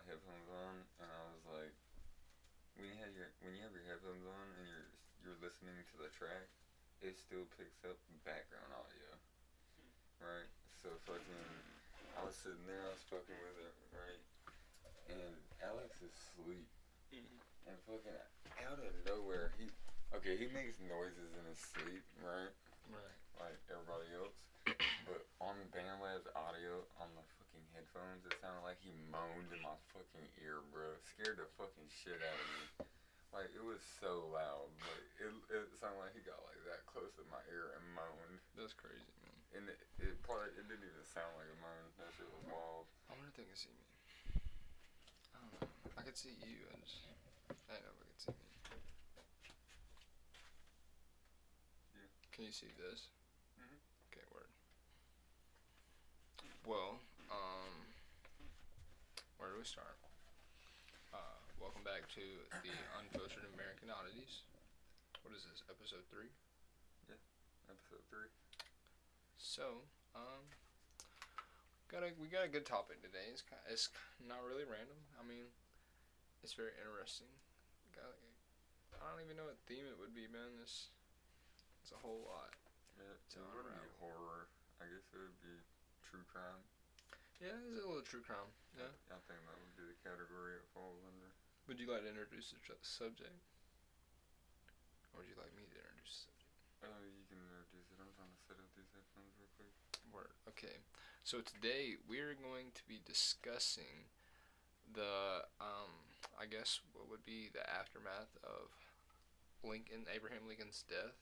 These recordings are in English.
headphones on, and I was like, when you have your headphones on and you're listening to the track, it still picks up background audio, right? So fucking, I was sitting there, I was fucking with it, right? And Alex is asleep, and fucking out of nowhere, he makes noises in his sleep, right? Right. Like everybody else. But on BandLab's audio on the fucking headphones, it sounded like he moaned in my fucking ear, bro. Scared the fucking shit out of me. Like, it was so loud. Like, it sounded like he got like that close to my ear and moaned. That's crazy, man. And it didn't even sound like a moan. That shit was wild. I wonder if they can see me. I don't know. I could see you. I didn't know if I could see me. Yeah. Can you see this? Mhm. Okay, word. Well, where do we start? Welcome back to the Unfiltered American Oddities. What is this, episode 3? Yeah, episode 3. So, we got a good topic today. It's not really random. I mean, it's very interesting. I don't even know what theme it would be, man. It's a whole lot. Yeah, it wouldn't be horror. I guess it would be true crime. Yeah, it's a little true crime. Yeah. I think that would be the category it falls under. Would you like to introduce the subject? Or would you like me to introduce the subject? You can introduce it. I'm trying to set up these headphones real quick. Word. Okay. So today we're going to be discussing the, I guess what would be the aftermath of Abraham Lincoln's death.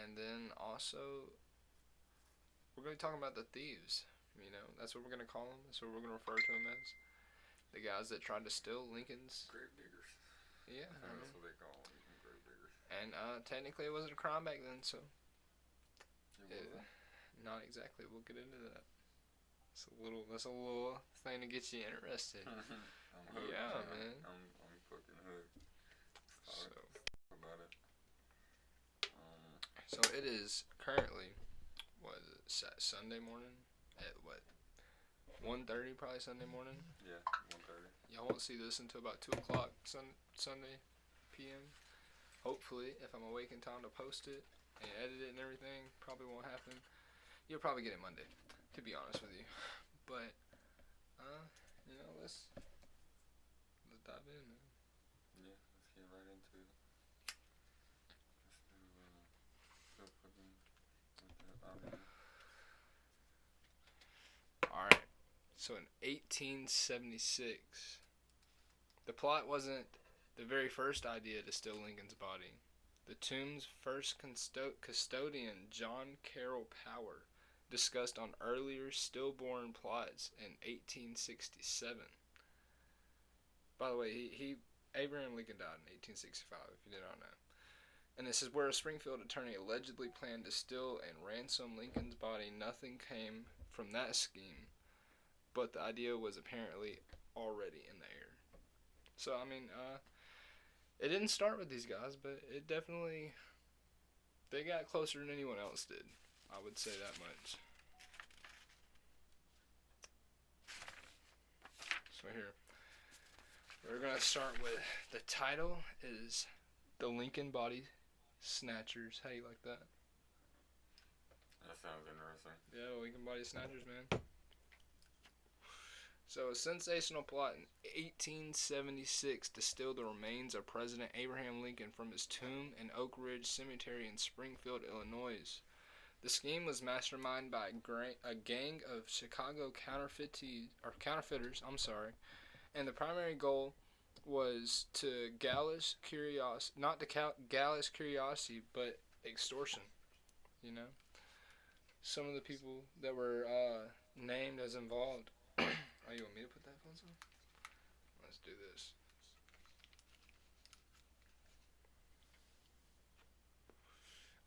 And then also we're going to be talking about the thieves. You know, that's what we're going to call them. That's what we're going to refer to them as. The guys that tried to steal Lincoln's. Grave diggers. Yeah. That's what they call them, grave diggers. And technically it wasn't a crime back then, so. Not exactly. We'll get into that. That's a little thing to get you interested. I'm hooked. Yeah, man. I'm fucking hooked. Talk about it. So it is currently, what is it, Sunday morning? At what, 1:30 probably Sunday morning? Yeah, 1:30. Y'all won't see this until about 2 o'clock Sunday p.m. Hopefully, if I'm awake in time to post it and edit it and everything, probably won't happen. You'll probably get it Monday, to be honest with you. But, you know, let's dive in, man. Yeah, let's get right into it. Alright, so in 1876, the plot wasn't the very first idea to steal Lincoln's body. The tomb's first custodian, John Carroll Power, discussed on earlier stillborn plots in 1867. By the way, Abraham Lincoln died in 1865, if you did not know. And this is where a Springfield attorney allegedly planned to steal and ransom Lincoln's body. Nothing came from that scheme, but the idea was apparently already in the air. So, I mean, it didn't start with these guys, but it definitely, they got closer than anyone else did. I would say that much. So here, we're going to start with, the title is The Lincoln Body Snatchers. How do you like that? That sounds interesting. Yeah, Lincoln Body Snatchers, man. So, a sensational plot in 1876 to steal the remains of President Abraham Lincoln from his tomb in Oak Ridge Cemetery in Springfield, Illinois. The scheme was masterminded by a gang of Chicago counterfeiters, and the primary goal was to gallous curiosity, not to gallous curiosity, but extortion. You know, some of the people that were named as involved. Oh, you want me to put the headphones on? Let's do this.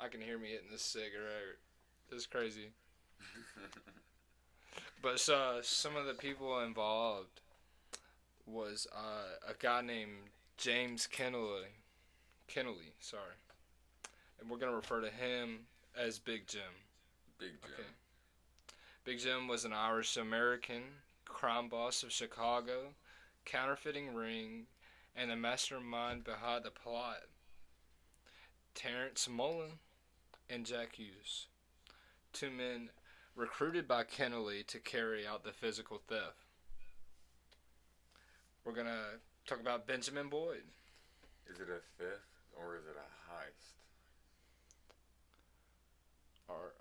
I can hear me hitting this cigarette. It's crazy. But some of the people involved was a guy named James Kennelly, and we're gonna refer to him as Big Jim. Big Jim. Okay. Big Jim was an Irish American crime boss of Chicago, counterfeiting ring, and the mastermind behind the plot, Terrence Mullen and Jack Hughes, two men recruited by Kennelly to carry out the physical theft. We're going to talk about Benjamin Boyd. Is it a theft or is it a heist?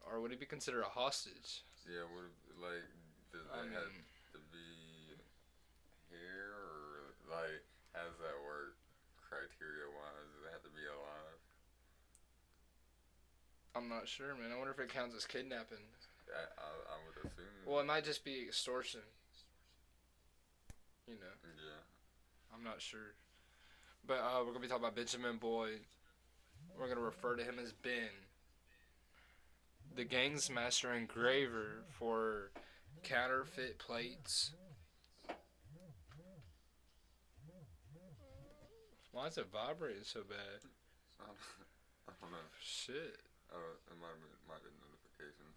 Or would it be considered a hostage? Yeah, does it have to be here, or, how does that work criteria-wise? Does it have to be alive? I'm not sure, man. I wonder if it counts as kidnapping. I would assume. Well, it might just be extortion. You know. Yeah. I'm not sure. But we're going to be talking about Benjamin Boyd. We're going to refer to him as Ben. The gang's master engraver for counterfeit plates. Why is it vibrating so bad? I don't know. Shit. It might have been notifications.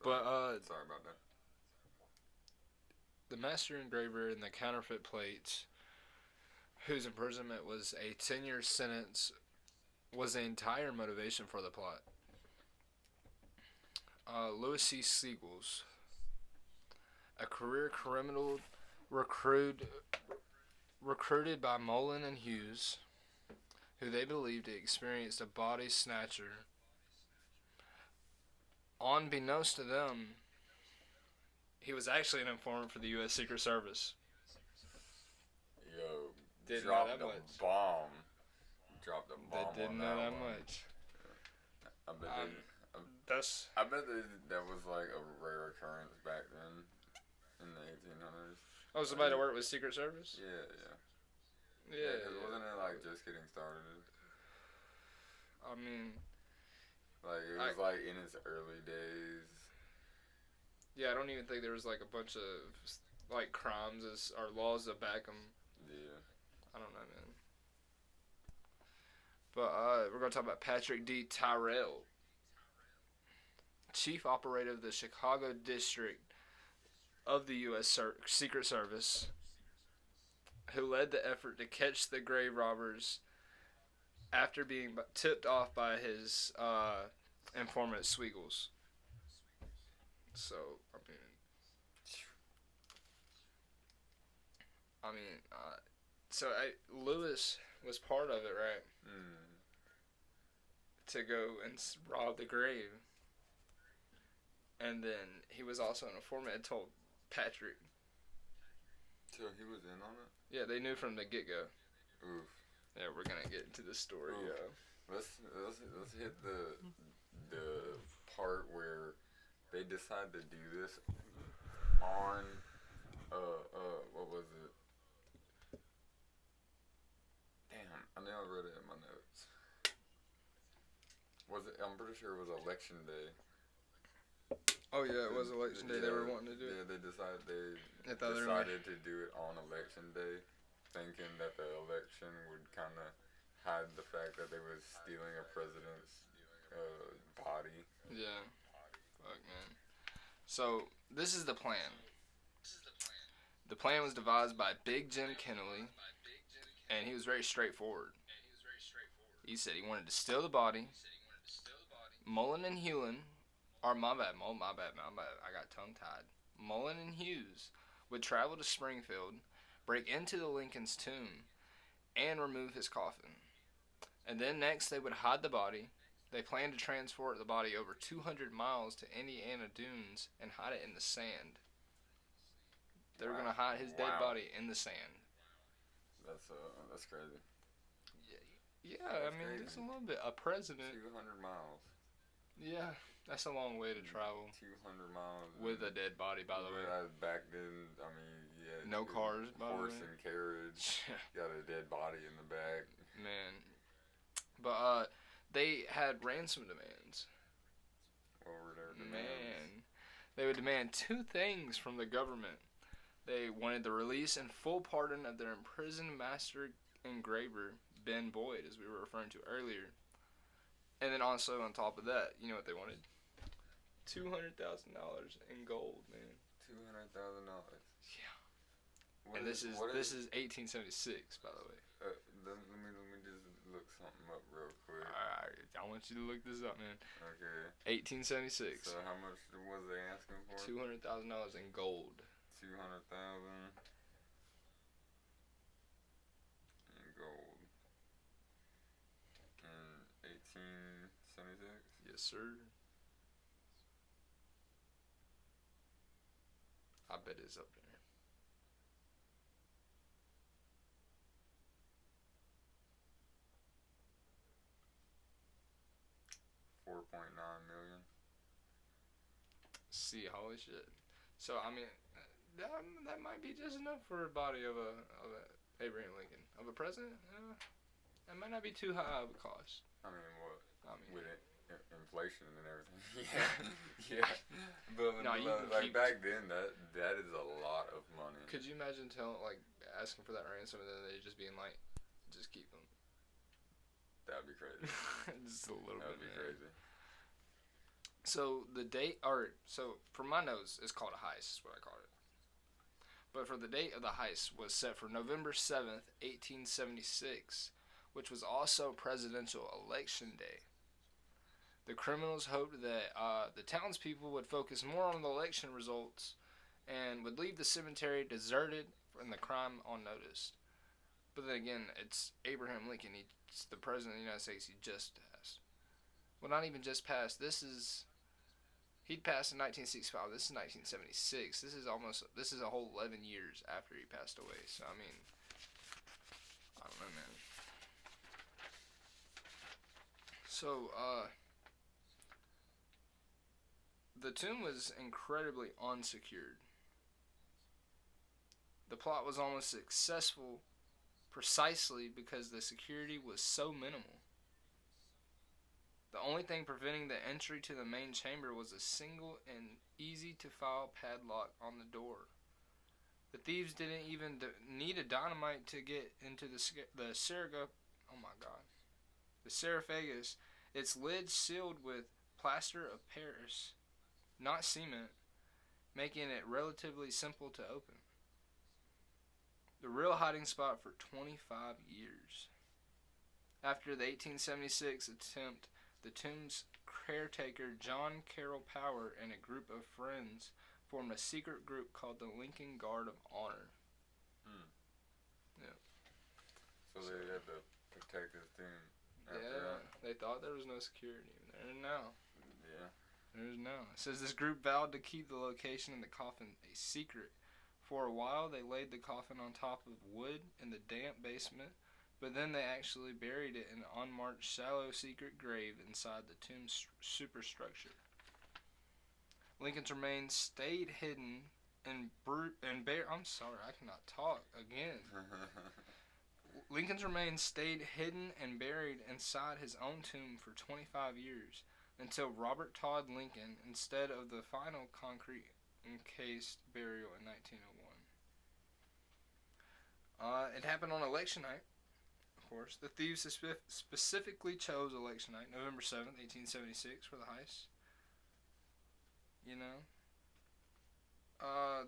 Sorry about that. The master engraver and the counterfeit plates, whose imprisonment was a 10-year sentence, was the entire motivation for the plot. Louis C. Siegels, a career criminal recruited by Mullen and Hughes, who they believed experienced a body snatcher. Unbeknownst to them, he was actually an informant for the U.S. Secret Service. Yo, didn't know that dropped much. a bomb. Dropped a bomb. They didn't know that much. I bet that was like a rare occurrence back then in the 1800s. Oh, somebody to work with Secret Service? Yeah. Yeah. Wasn't it like just getting started? I mean, it was like in its early days. Yeah, I don't even think there was like a bunch of like crimes or laws to back them. Yeah. I don't know, man. But we're gonna talk about Patrick D. Tyrell, chief operator of the Chicago district of the U.S. Secret Service, who led the effort to catch the grave robbers after being tipped off by his informant Sweegles. So, Lewis was part of it, right? To go and rob the grave. And then he was also an informant and told Patrick. So he was in on it? Yeah, they knew from the get-go. Oof. Yeah, we're gonna get into the story. Oof. Yeah. Let's hit the part where they decide to do this on what was it? Damn, I know I wrote it in my notes. I'm pretty sure it was election day. Oh yeah, it was election day. Yeah, they were wanting to do it. Yeah, they decided to do it on election day, thinking that the election would kind of hide the fact that they was stealing a president's body. Yeah. Fuck, man. So, this is the plan. The plan was devised by Big Jim Kennelly, and he was very straightforward. He said he wanted to steal the body. Mullen and Hewlin, or my bad, I got tongue-tied. Mullen and Hughes would travel to Springfield, break into the Lincoln's tomb, and remove his coffin. And then next they would hide the body. They planned to transport the body over 200 miles to Indiana Dunes and hide it in the sand. They were going to hide his dead body in the sand. That's crazy. Yeah, I mean, just a little bit. A president. 200 miles. Yeah, that's a long way to travel. 200 miles. With a dead body, by the way. Back then, I mean, yeah. No cars, by the way. Horse and carriage. Got a dead body in the back. Man. But, they had ransom demands. What were their demands? Man. They would demand two things from the government. They wanted the release and full pardon of their imprisoned master engraver, Ben Boyd, as we were referring to earlier. And then also on top of that, you know what they wanted? $200,000 in gold, man. And this is 1876, by the way. Let me just look something up real quick. Alright, I want you to look this up, man. Okay. 1876. So how much was they asking for? $200,000 in gold. 200,000 in gold. In 1876. Yes, sir. I bet it's up there. 4.9 million. See, holy shit. So I mean, that might be just enough for a body of a Abraham Lincoln, of a president. That might not be too high of a cost. I mean, what? I mean, with inflation and everything. Yeah. But no, like back then, that is a lot of money. Could you imagine asking for that ransom and then they just being like, just keep them? That'd be crazy. Just a little That'd bit. be crazy. So the date, so for my notes, it's called a heist. Is what I called it. But for the date of the heist was set for November 7th, 1876, which was also presidential election day. The criminals hoped that the townspeople would focus more on the election results and would leave the cemetery deserted and the crime unnoticed. But then again, it's Abraham Lincoln. He's the president of the United States. He just passed. Well, not even just passed. He'd passed in 1965. This is 1976. This is a whole 11 years after he passed away. So, I mean, I don't know, man. So, the tomb was incredibly unsecured. The plot was almost successful precisely because the security was so minimal. The only thing preventing the entry to the main chamber was a single and easy-to-file padlock on the door. The thieves didn't even need a dynamite to get into the sarcophagus. Its lid sealed with plaster of Paris, not cement, making it relatively simple to open. The real hiding spot for 25 years. After the 1876 attempt, the tomb's caretaker John Carroll Power and a group of friends formed a secret group called the Lincoln Guard of Honor. Yeah. So they had to protect this tomb. They thought there was no security. There is now. Yeah. There is now. It says this group vowed to keep the location of the coffin a secret. For a while, they laid the coffin on top of wood in the damp basement, but then they actually buried it in an unmarked, shallow, secret grave inside the tomb's superstructure. Lincoln's remains stayed hidden and I'm sorry, I cannot talk again. Lincoln's remains stayed hidden and buried inside his own tomb for 25 years until Robert Todd Lincoln, instead of the final concrete encased burial in 1901. It happened on election night, of course. The thieves specifically chose election night, November 7th, 1876, for the heist. You know,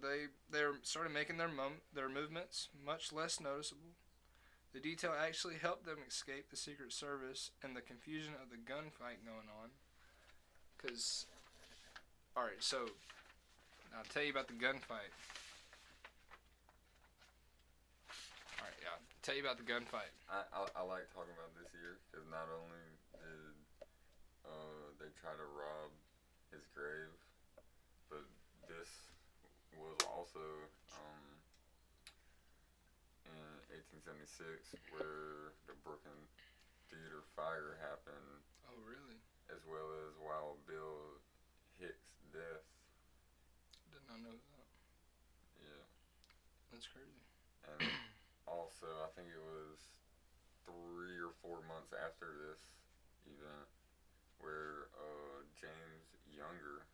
they started making their movements much less noticeable. The detail actually helped them escape the Secret Service and the confusion of the gunfight going on. Alright, so I'll tell you about the gunfight. Alright, yeah, I'll tell you about the gunfight. I like talking about this year because not only did they try to rob his grave, but this was also in 1876 where the Brooklyn Theater fire happened. Oh, really? As well as Wild Bill Hicks' death. Did not know that. Yeah. That's crazy. And also, I think it was 3 or 4 months after this event where James Younger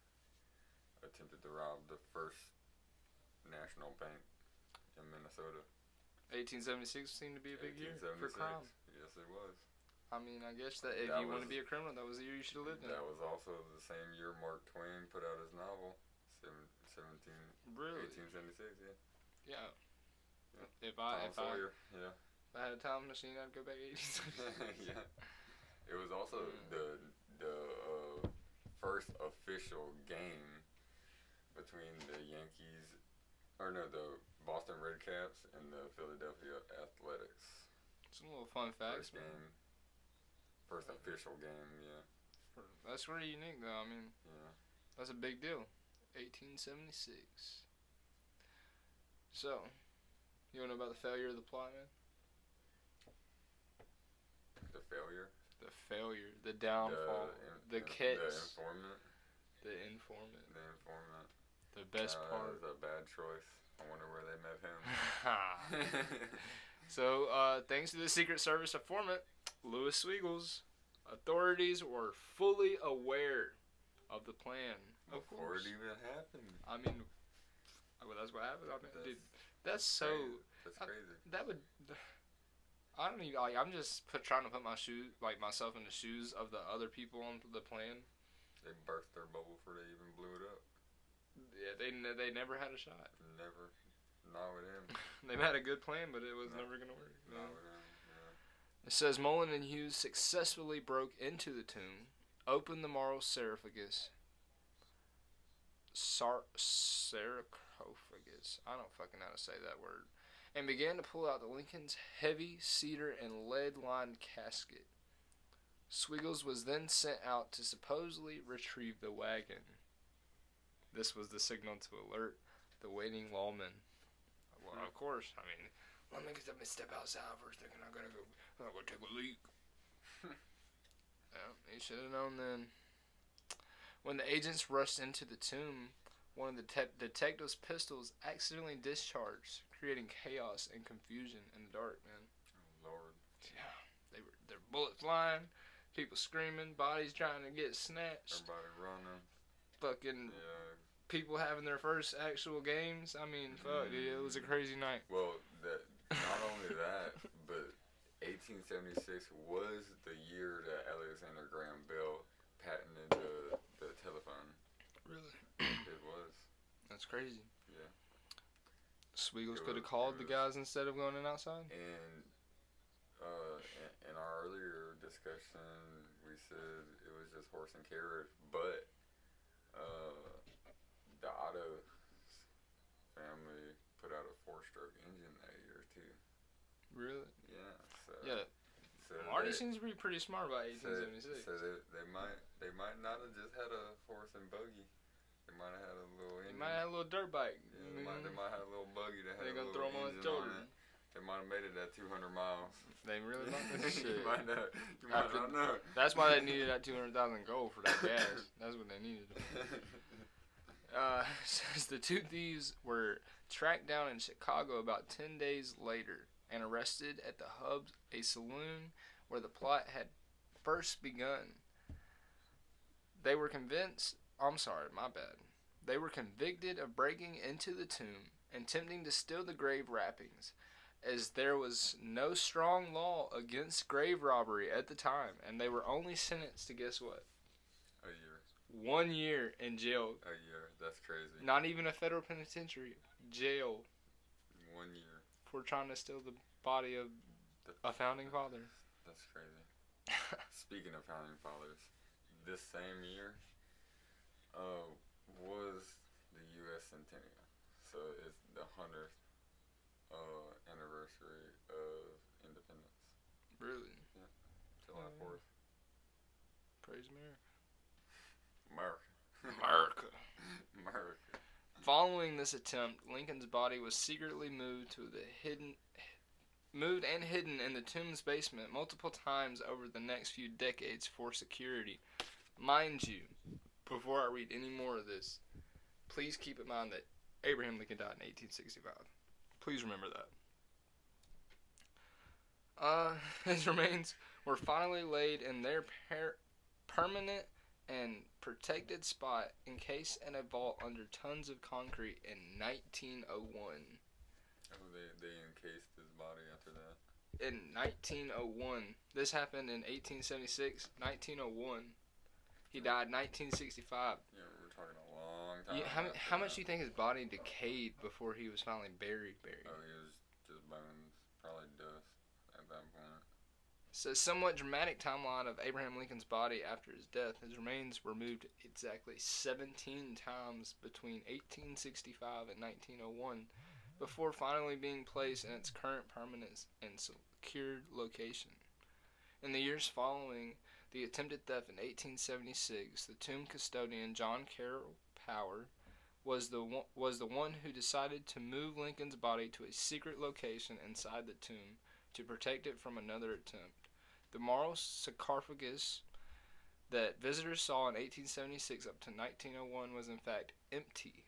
attempted to rob the first national bank in Minnesota. 1876 seemed to be a big year for crime. Yes, it was. I mean, I guess that if you want to be a criminal, that was the year you should have lived in. That was also the same year Mark Twain put out his novel, 1876, yeah. Yeah. If Tom I Sawyer, yeah. if I had a time machine, I'd go back 1876. Yeah. It was also the first official game between the Boston Red Caps and the Philadelphia Athletics. Some little fun facts. First official game, yeah. That's pretty unique, though. I mean, yeah, that's a big deal. 1876. So, you want to know about the failure of the plot, man? The failure? The failure, the downfall, the catch. The informant. The best part. That was a bad choice. I wonder where they met him. So, thanks to the Secret Service informant, Louis Swiegels, authorities were fully aware of the plan. Before it even happened. I mean, well, that's what happened. I mean, dude, that's so. That's crazy. That would. I don't even. Like, I'm just trying to put myself in the shoes of the other people on the plan. They burst their bubble before they even blew it up. Yeah, they never had a shot. Never. Not with him. They had a good plan, but it was never gonna work. Not with him. Yeah. It says Mullen and Hughes successfully broke into the tomb, opened the marble sarcophagus. Sarcophagus. I don't fucking know how to say that word. And began to pull out the Lincoln's heavy cedar and lead-lined casket. Swiegels was then sent out to supposedly retrieve the wagon. This was the signal to alert the waiting lawmen. Well, of course, I mean, let me step outside for a second. I'm gonna go take a leak. Yeah, he should have known then. When the agents rushed into the tomb, one of the detective's pistols accidentally discharged, creating chaos and confusion in the dark, man. Oh, Lord. Yeah, their bullets flying, people screaming, bodies trying to get snatched. Everybody running. Fucking people having their first actual games. I mean, fuck, dude, it was a crazy night. Well, not only that, but 1876 was the year that Alexander Graham Bell patented the telephone. Really? It was. That's crazy. Yeah. Swiegels could have called the guys instead of going in outside? And in our earlier discussion, we said it was just horse and carrot, but the Otto family put out a 4-stroke engine that year, too. Really? Yeah. So, yeah. So Marty seems to be pretty smart about 1876. So they might not have just had a horse and buggy. They might have had a little engine. They might have had a little dirt bike. Yeah, they might have a little buggy that had They're a gonna little throw them on engine his shoulder. on it. They might have made it that 200 miles. They really might have shit. You might not know. That's why they needed that 200,000 gold for that gas. That's what they needed. Says the two thieves were tracked down in Chicago about 10 days later and arrested at the Hub, a saloon where the plot had first begun. They were They were convicted of breaking into the tomb and attempting to steal the grave wrappings, as there was no strong law against grave robbery at the time, and they were only sentenced to, guess what? A year. 1 year in jail. A year. That's crazy. Not even a federal penitentiary. Jail. 1 year. For trying to steal the body of a founding father. That's crazy. Speaking of founding fathers, this same year was the U.S. centennial. So it's the 100th anniversary of independence. Really? Yeah. July 4th. Praise America. America. Following this attempt, Lincoln's body was secretly moved and hidden in the tomb's basement multiple times over the next few decades for security. Mind you, before I read any more of this, please keep in mind that Abraham Lincoln died in 1865. Please remember that. His remains were finally laid in their permanent and protected spot encased in a vault under tons of concrete in 1901. Oh, they encased his body after that? In 1901. This happened in 1876, 1901. He died in 1965. Yeah, we're talking a long time. How much do you think his body decayed before he was finally buried? Oh, he was just bones, probably dust at that point. It's a somewhat dramatic timeline of Abraham Lincoln's body after his death. His remains were moved exactly 17 times between 1865 and 1901 before finally being placed in its current permanent and secured location. In the years following the attempted theft in 1876, the tomb custodian John Carroll Power was the one who decided to move Lincoln's body to a secret location inside the tomb to protect it from another attempt. The marble sarcophagus that visitors saw in 1876 up to 1901 was in fact empty.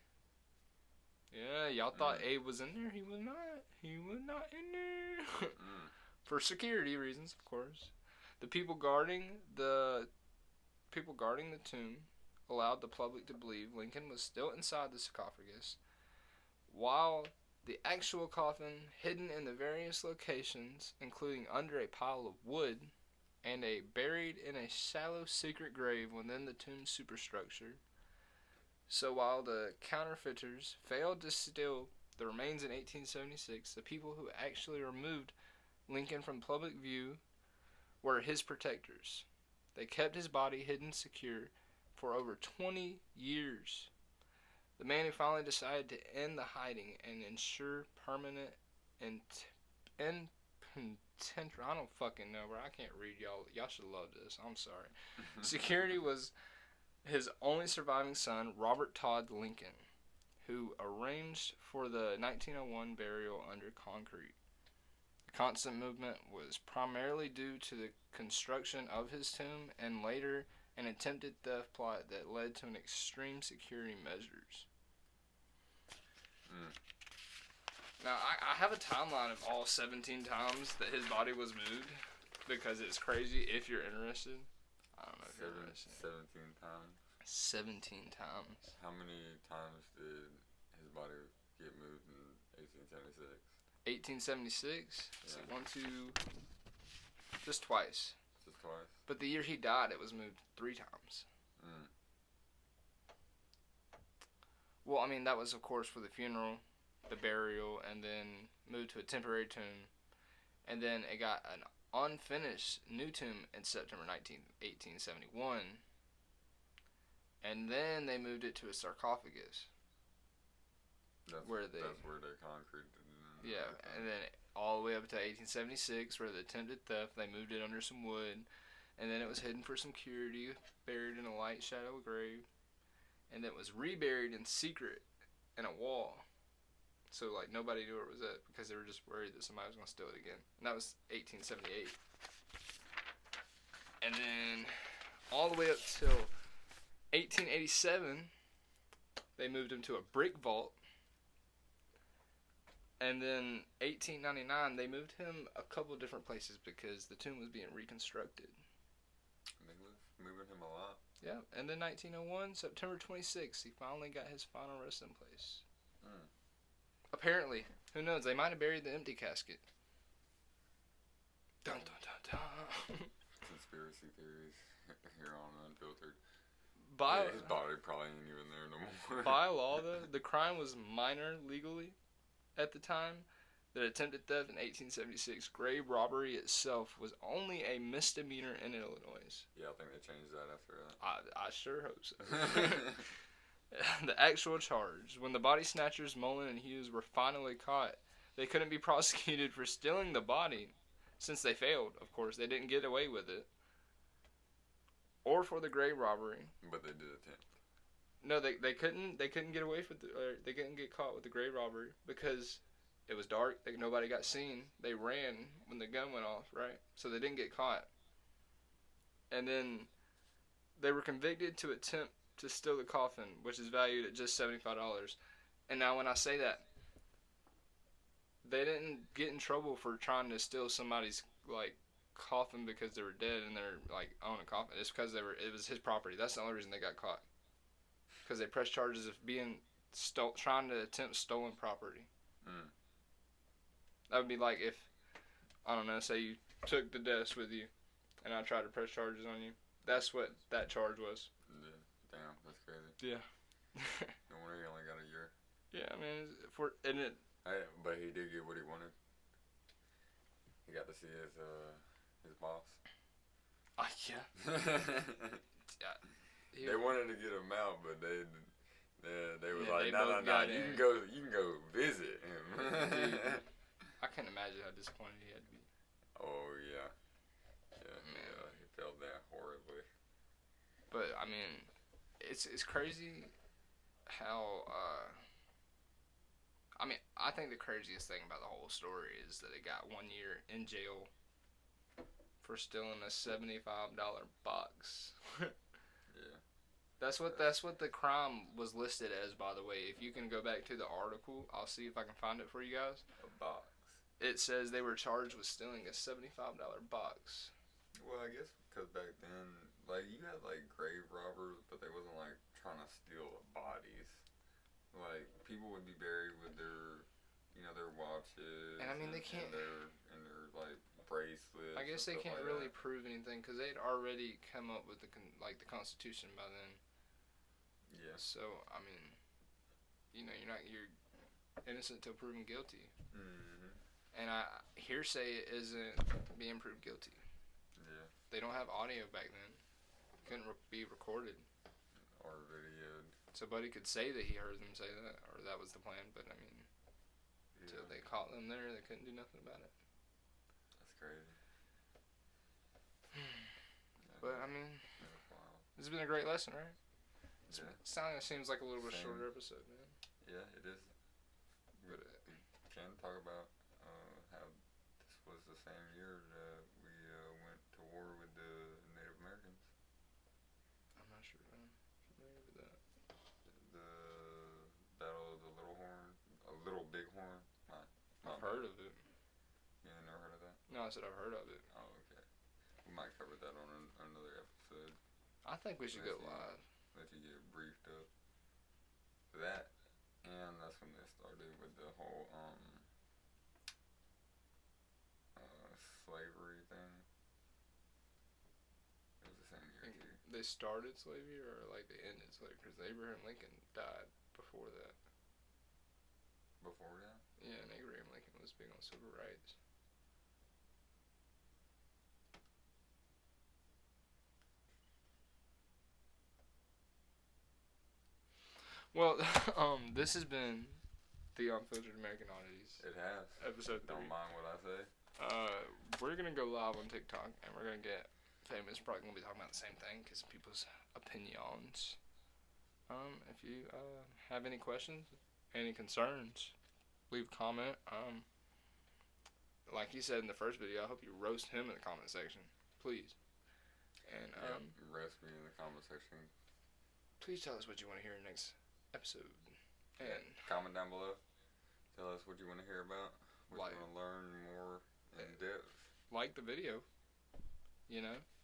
Yeah, y'all thought Abe was in there. He was not. He was not in there. For security reasons, of course. The people guarding the tomb allowed the public to believe Lincoln was still inside the sarcophagus, while the actual coffin, hidden in the various locations, including under a pile of wood and buried in a shallow secret grave within the tomb's superstructure. So while the counterfeiters failed to steal the remains in 1876, the people who actually removed Lincoln from public view were his protectors. They kept his body hidden secure for over 20 years. The man who finally decided to end the hiding and ensure permanent I don't fucking know, bro. I can't read, y'all. Y'all should love this. I'm sorry. Security was his only surviving son, Robert Todd Lincoln, who arranged for the 1901 burial under concrete. The constant movement was primarily due to the construction of his tomb and later an attempted theft plot that led to an extreme security measures. Now, I have a timeline of all 17 times that his body was moved because it's crazy if you're interested. I don't know if you're interested. 17 times? 17 times. How many times did his body get moved in 1876? 1876? Yeah. Just twice. Just twice? But the year he died, it was moved 3 times. Well, I mean, that was, of course, for the funeral, the burial, and then moved to a temporary tomb. And then it got an unfinished new tomb in September 1871. And then they moved it to a sarcophagus. That's where they concreted it. Yeah, and then all the way up to 1876, where the attempted theft, they moved it under some wood. And then it was hidden for security, buried in a light shadow grave. And it was reburied in secret in a wall. So, like, nobody knew where it was at because they were just worried that somebody was going to steal it again. And that was 1878. And then all the way up till 1887, they moved him to a brick vault. And then 1899, they moved him a couple different places because the tomb was being reconstructed. They was moving him a lot. Yeah, and then 1901, September 26th, he finally got his final resting place. Apparently, who knows, they might have buried the empty casket. Dun dun dun dun. Conspiracy theories here on Unfiltered. His body probably ain't even there no more. By law, though, the crime was minor legally at the time. The attempted theft in 1876, grave robbery itself, was only a misdemeanor in Illinois. Yeah, I think they changed that after that. I sure hope so. The actual charge. When the body snatchers Mullen and Hughes were finally caught, they couldn't be prosecuted for stealing the body, since they failed, of course. They didn't get away with it. Or for the grave robbery. But they did attempt. No, they couldn't get away with they couldn't get caught with the grave robbery because it was dark. Nobody got seen. They ran when the gun went off, right? So they didn't get caught. And then they were convicted to attempt to steal the coffin, which is valued at just $75. And now when I say that, they didn't get in trouble for trying to steal somebody's like coffin because they were dead and they're like own a coffin. It's because it was his property. That's the only reason they got caught. Because they pressed charges of being trying to attempt stolen property. That would be like if, I don't know, say you took the desk with you and I tried to press charges on you. That's what that charge was. Yeah. Damn, that's crazy. Yeah. No wonder he only got a year. Yeah, I mean, But he did get what he wanted. You got to see his boss. Yeah. Yeah. They wanted to get him out, but they was Yeah, like, they no, both no, got you in. can go visit him. Dude, I can't imagine how disappointed he had to be. Oh yeah, Man. he felt that horribly. But I mean, it's crazy how. I mean, I think the craziest thing about the whole story is that it got 1 year in jail for stealing a $75 box. Yeah. That's what the crime was listed as, by the way. If you can go back to the article, I'll see if I can find it for you guys. A box. It says they were charged with stealing a $75 box. Well, I guess because back then, like, you had like grave robbers, but they wasn't like trying to steal bodies. Like, people would be buried with their, their watches. And I mean, they can't. And their like bracelets. I guess they can't like really that. prove anything because they'd already come up with the Constitution by then. Yeah. So I mean, you're innocent till proven guilty. Mm-hmm. And hearsay isn't being proved guilty. Yeah. They don't have audio back then. Couldn't be recorded. Or videoed. Somebody could say that he heard them say that, or that was the plan, but I mean, until they caught them there, they couldn't do nothing about it. That's crazy. But I mean, this has been a great lesson, right? Yeah. It seems like a little bit shorter episode, man. Yeah, it is. But We can talk about how this was the same year that we went to war with the Native Americans. I'm not sure, man. Familiar with that. The Battle of the Little Horn, a Little Big Horn. I've heard of it. You never heard of that? No, I said I've heard of it. Oh, okay. We might cover that on another episode. I think we should go live. Let you get briefed up. That, and that's when they started with the whole slavery thing. It was the same year too. They started slavery, or like they ended slavery? Because Abraham Lincoln died before that. Before that? Yeah, and Abraham Lincoln was big on civil rights. Well, this has been the Unfiltered American Oddities. It has. Episode 3. Don't mind what I say. We're gonna go live on TikTok, and we're gonna get famous. Probably gonna be talking about the same thing, because people's opinions. If you have any questions, any concerns, leave a comment. Like he said in the first video, I hope you roast him in the comment section, please. And roast me in the comment section. please tell us what you want to hear in the next episode. And comment down below. Tell us what you want to hear about. What you want to learn more in depth. Like the video.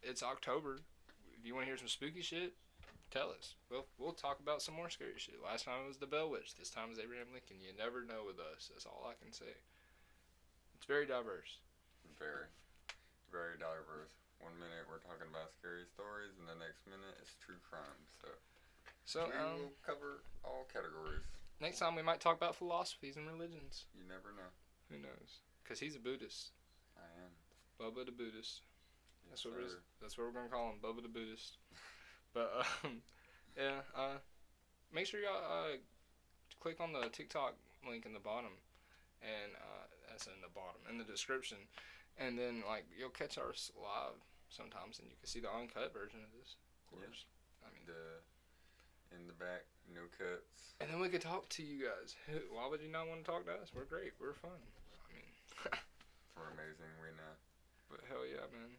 It's October. If you want to hear some spooky shit, tell us. We'll talk about some more scary shit. Last time it was the Bell Witch. This time it's Abraham Lincoln. You never know with us. That's all I can say. It's very diverse. Very, very diverse. 1 minute we're talking about scary stories, and the next minute it's true crime. So we will cover all categories. Next time we might talk about philosophies and religions. You never know. Who knows? Because he's a Buddhist. I am. Bubba the Buddhist. Yes, That's what we're gonna call him, Bubba the Buddhist. But yeah. Make sure y'all click on the TikTok link in the bottom, and that's in the bottom in the description, and then you'll catch ours live sometimes, and you can see the uncut version of this. Of course. Yeah. I mean in the back, no cuts. And then we could talk to you guys. Why would you not want to talk to us? We're great. We're fun. I mean, we're amazing. We know. But hell yeah, man.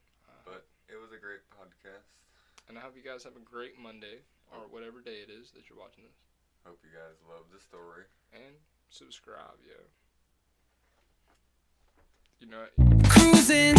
But it was a great podcast. And I hope you guys have a great Monday, or whatever day it is that you're watching this. Hope you guys love the story. And subscribe, yo. You know what? Cruising.